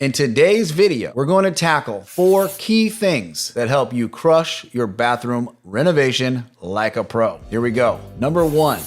In today's video, we're going to tackle 4 key things that help you crush your bathroom renovation like a pro. Here we go. Number 1,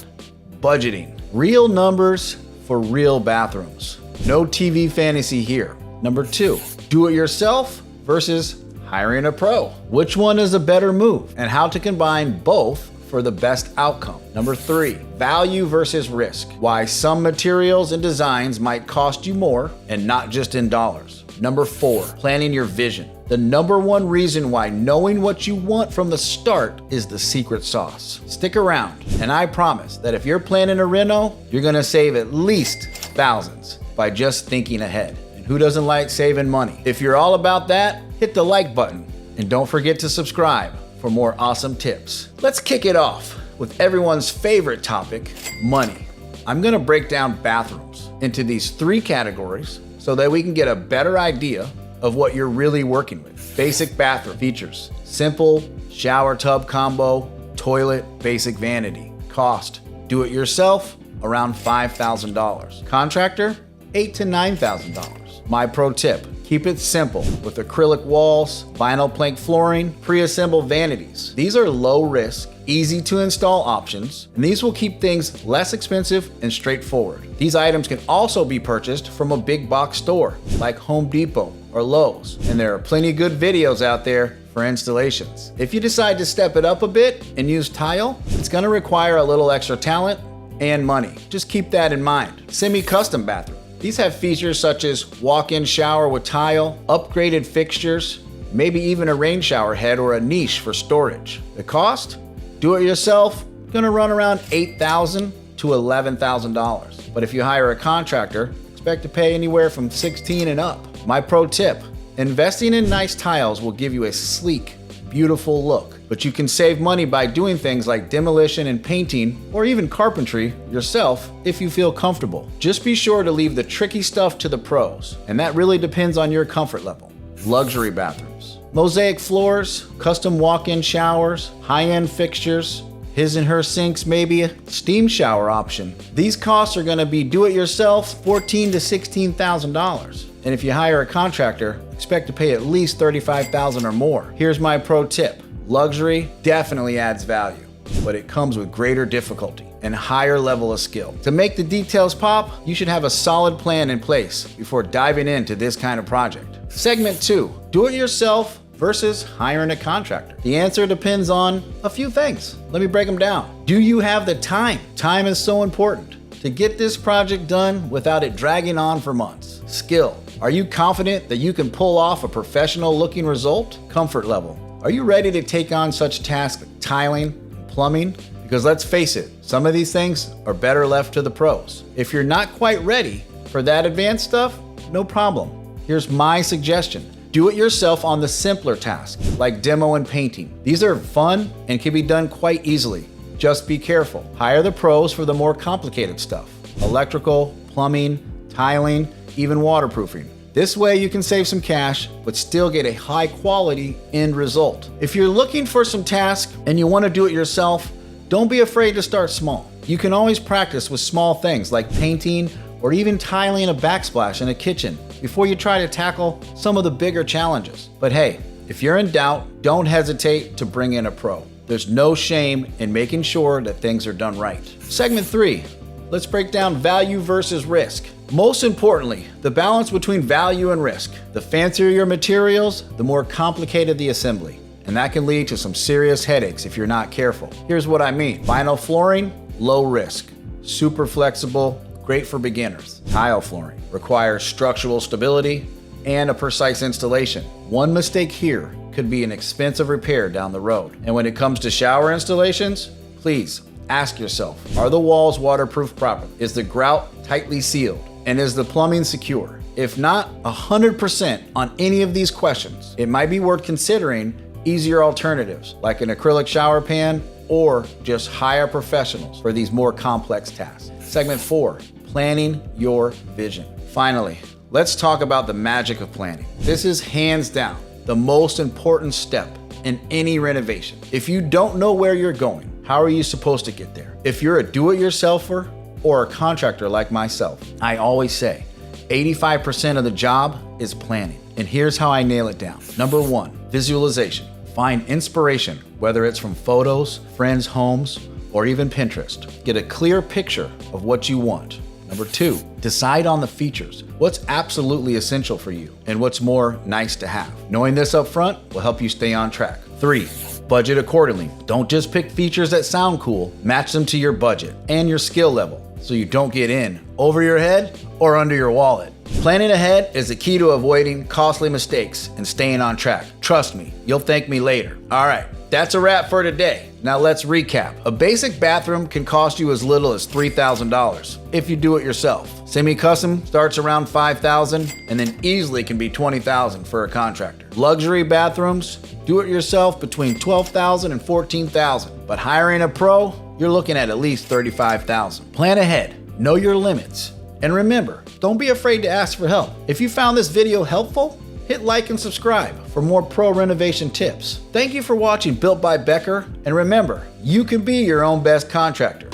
budgeting. Real numbers for real bathrooms. No TV fantasy here. Number 2, do it yourself versus hiring a pro. Which one is a better move and how to combine both for the best outcome. Number 3, value versus risk. Why some materials and designs might cost you more and not just in dollars. Number 4, planning your vision. The number 1 reason why knowing what you want from the start is the secret sauce. Stick around, and I promise that if you're planning a reno, you're gonna save at least thousands by just thinking ahead. And who doesn't like saving money? If you're all about that, hit the like button and don't forget to subscribe for more awesome tips. Let's kick it off with everyone's favorite topic, money. I'm gonna break down bathrooms into these 3 categories so that we can get a better idea of what you're really working with. Basic bathroom features: simple shower tub combo, toilet, basic vanity. Cost: do it yourself, around $5,000. Contractor, $8,000 to $9,000. My pro tip: keep it simple with acrylic walls, vinyl plank flooring, pre-assembled vanities. These are low risk, easy to install options, and these will keep things less expensive and straightforward. These items can also be purchased from a big box store like Home Depot or Lowe's, and there are plenty of good videos out there for installations. If you decide to step it up a bit and use tile, it's gonna require a little extra talent and money. Just keep that in mind. Semi-custom bathroom. These have features such as walk-in shower with tile, upgraded fixtures, maybe even a rain shower head or a niche for storage. The cost? Do it yourself, gonna run around $8,000 to $11,000. But if you hire a contractor, expect to pay anywhere from $16,000 and up. My pro tip: investing in nice tiles will give you a sleek, beautiful look, but you can save money by doing things like demolition and painting or even carpentry yourself if you feel comfortable. Just be sure to leave the tricky stuff to the pros, and that really depends on your comfort level. Luxury bathrooms. Mosaic floors, custom walk-in showers, high-end fixtures, his and her sinks, maybe a steam shower option. These costs are gonna be do-it-yourself, $14,000 to $16,000. And if you hire a contractor, expect to pay at least $35,000 or more. Here's my pro tip: luxury definitely adds value, but it comes with greater difficulty and higher level of skill. To make the details pop, you should have a solid plan in place before diving into this kind of project. Segment 2, do it yourself versus hiring a contractor. The answer depends on a few things. Let me break them down. Do you have the time? Time is so important to get this project done without it dragging on for months. Skill. Are you confident that you can pull off a professional looking result? Comfort level. Are you ready to take on such tasks like tiling and plumbing? Because let's face it, some of these things are better left to the pros. If you're not quite ready for that advanced stuff, no problem. Here's my suggestion: do it yourself on the simpler tasks like demo and painting. These are fun and can be done quite easily. Just be careful. Hire the pros for the more complicated stuff: electrical, plumbing, tiling, even waterproofing. This way you can save some cash, but still get a high quality end result. If you're looking for some tasks and you want to do it yourself, don't be afraid to start small. You can always practice with small things like painting or even tiling a backsplash in a kitchen before you try to tackle some of the bigger challenges. But hey, if you're in doubt, don't hesitate to bring in a pro. There's no shame in making sure that things are done right. Segment 3, let's break down value versus risk. Most importantly, the balance between value and risk. The fancier your materials, the more complicated the assembly. And that can lead to some serious headaches if you're not careful. Here's what I mean. Vinyl flooring, low risk. Super flexible, great for beginners. Tile flooring requires structural stability and a precise installation. One mistake here could be an expensive repair down the road. And when it comes to shower installations, please ask yourself, are the walls waterproof properly? Is the grout tightly sealed? And is the plumbing secure? If not 100% on any of these questions, it might be worth considering easier alternatives like an acrylic shower pan or just hire professionals for these more complex tasks. Segment 4, planning your vision. Finally, let's talk about the magic of planning. This is hands down the most important step in any renovation. If you don't know where you're going, how are you supposed to get there? If you're a do-it-yourselfer or a contractor like myself, I always say 85% of the job is planning. And here's how I nail it down. Number 1, visualization. Find inspiration, whether it's from photos, friends' homes, or even Pinterest. Get a clear picture of what you want. Number 2, decide on the features. What's absolutely essential for you and what's more nice to have. Knowing this up front will help you stay on track. 3, budget accordingly. Don't just pick features that sound cool, match them to your budget and your skill level so you don't get in over your head or under your wallet. Planning ahead is the key to avoiding costly mistakes and staying on track. Trust me, you'll thank me later. All right, that's a wrap for today. Now let's recap. A basic bathroom can cost you as little as $3,000 if you do it yourself. Semi-custom starts around $5,000 and then easily can be $20,000 for a contractor. Luxury bathrooms, do it yourself between $12,000 and $14,000. But hiring a pro, you're looking at least $35,000. Plan ahead, know your limits, and remember, don't be afraid to ask for help. If you found this video helpful, hit like and subscribe for more pro renovation tips. Thank you for watching Built by Becker, and remember, you can be your own best contractor.